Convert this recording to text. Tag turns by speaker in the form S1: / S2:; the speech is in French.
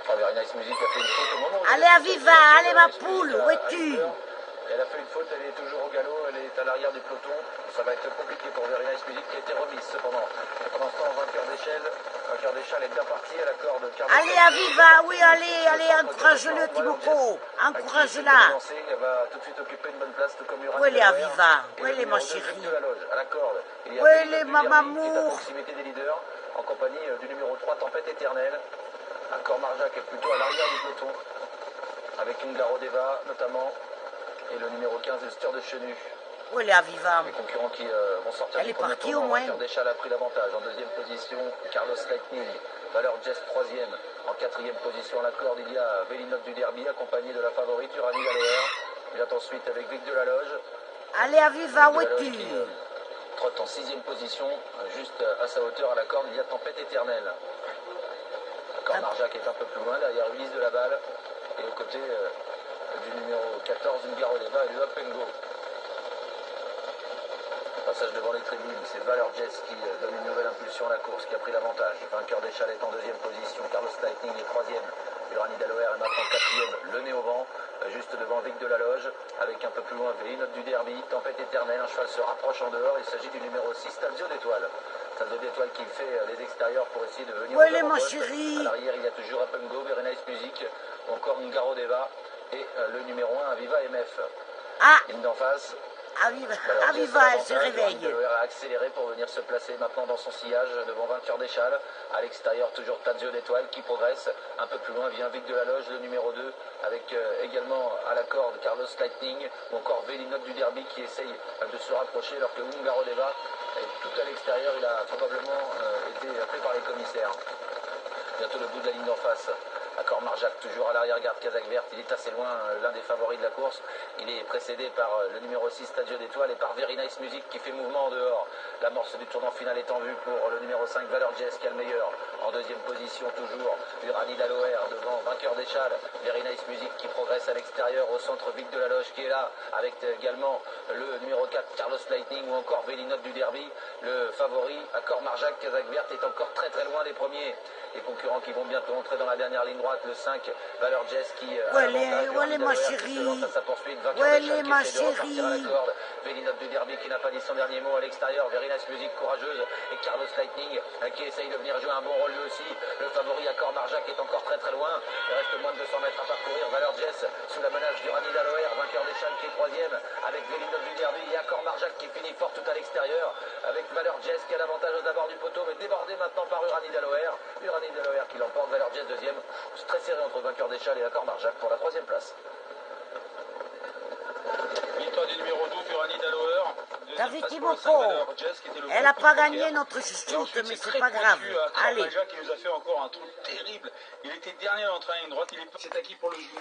S1: Oh, Very Nice Music a fait une faute au moment où...
S2: Allez, Aviva, allez, ma poule, où es-tu?
S1: Elle a fait une faute, elle est toujours au galop, elle est à l'arrière du peloton. Ça va être compliqué pour Very Nice Music qui a été remise cependant. Pendant ce temps, vainqueur d'échelle est bien parti à la corde.
S2: Allez, Aviva, oui, allez, encourage-le, Tiboko, encourage-la.
S1: Elle va tout de suite occuper une bonne place, tout comme Uranie.
S2: Où elle est, Aviva? Où elle est, ma chérie?
S1: À la corde.
S2: Où elle est, ma mamour?
S1: À proximité des leaders, en compagnie du numéro 3, Tempête Éternelle. Encore Marjac est plutôt à l'arrière du peloton, avec une Garodeva notamment. Et le numéro 15, le Stur de Chenu.
S2: Où elle est, Aviva?
S1: Les concurrents qui vont sortir.
S2: Elle est partie au moins.
S1: Vainqueur d'échelle a pris l'avantage. En deuxième position, Carlos Lightning. Valeur Jess troisième. En quatrième position à la corde, il y a Vélinot du Derby, accompagné de la favorite Uranie Galoer. Vient ensuite avec Vic de la Loge.
S2: Allez, Aviva, où es-tu?
S1: Trotte en sixième position, juste à sa hauteur à la corde, il y a Tempête Éternelle. Encore Marjac est un peu plus loin, derrière Ulysse de la Balle. Et aux côtés du numéro 14, une Garodeva et le Pengo. Passage devant les tribunes, c'est Valeur Jess qui donne une nouvelle impulsion à la course, qui a pris l'avantage. Vainqueur d'échelle est en deuxième position, Carlos Lightning est troisième. Uranie Daloer est maintenant quatrième, le nez au vent, juste devant Vic de la Loge, avec un peu plus loin Vélinot du Derby, Tempête Éternelle, un cheval se rapproche en dehors, il s'agit du numéro 6, Tazio d'Étoile. Tazio d'Étoile qui fait les extérieurs pour essayer de venir.
S2: Où elle est, ma chérie?
S1: À l'arrière, il y a toujours Apengo, Very Nice Music, ou encore Ngaro Deva, et le numéro 1, Aviva MF.
S2: Ah,
S1: Ligne d'en face.
S2: Aviva, elle se réveille.
S1: Elle a accéléré pour venir se placer maintenant dans son sillage devant vainqueur d'échelle. À l'extérieur, toujours Tazio d'Étoile qui progresse. Un peu plus loin vient Vic de la Loge, le numéro 2, avec également à la corde Carlos Lightning, ou encore Vélinot du Derby qui essaye de se rapprocher alors que Ungaro Deva est tout à l'extérieur. Il a probablement été appelé par les commissaires. Bientôt le bout de la ligne d'en face. Accord Marjac, toujours à l'arrière-garde Kazakh Verte, il est assez loin, l'un des favoris de la course. Il est précédé par le numéro 6, Stadio d'Étoile, et par Very Nice Music qui fait mouvement en dehors. L'amorce du tournant final est en vue pour le numéro 5, Valeur Jess, qui est le meilleur. En deuxième position, toujours, Uranie Daloer devant vainqueur d'échelle. Very Nice Music qui progresse à l'extérieur, au centre Vic de la Loge qui est là, avec également le numéro 4, Carlos Lightning, ou encore Vélinot du Derby. Le favori, Accord Marjac, Kazakh Verte, est encore très très loin des premiers. Les concurrents qui vont bientôt entrer dans la dernière ligne droite, le 5, Valeur Jess qui...
S2: Où elle est, ma chérie? Où elle est, ma chérie?
S1: Vélinot du Derby qui n'a pas dit son dernier mot à l'extérieur. Very Nice Music courageuse et Carlos Lightning qui essaye de venir jouer un bon rôle lui aussi. Le favori Accord Marjac est encore très très loin. Il reste moins de 200 mètres à parcourir. Valeur Jess sous la menace d'Uranie Daloer, vainqueur d'échelle qui est troisième, avec Vélinot du Derby et Accord Marjac qui finit fort tout à l'extérieur, avec Valeur Jess qui a l'avantage aux abords du poteau, mais débordé maintenant par Uranie Daloer. Uranie Daloer qui l'emporte, Valeur Jess deuxième. C'est très serré entre vainqueur d'échelle et Accord Marjac pour la troisième place. Victoire du numéro 12, Uranie Daloer.
S2: T'as vu Tiboko? Elle n'a pas gagné notre chouchoute, mais c'est pas grave. Allez.
S1: Qui nous a fait encore un truc terrible. Il était dernier dans la ligne droite. C'est acquis pour le jeu.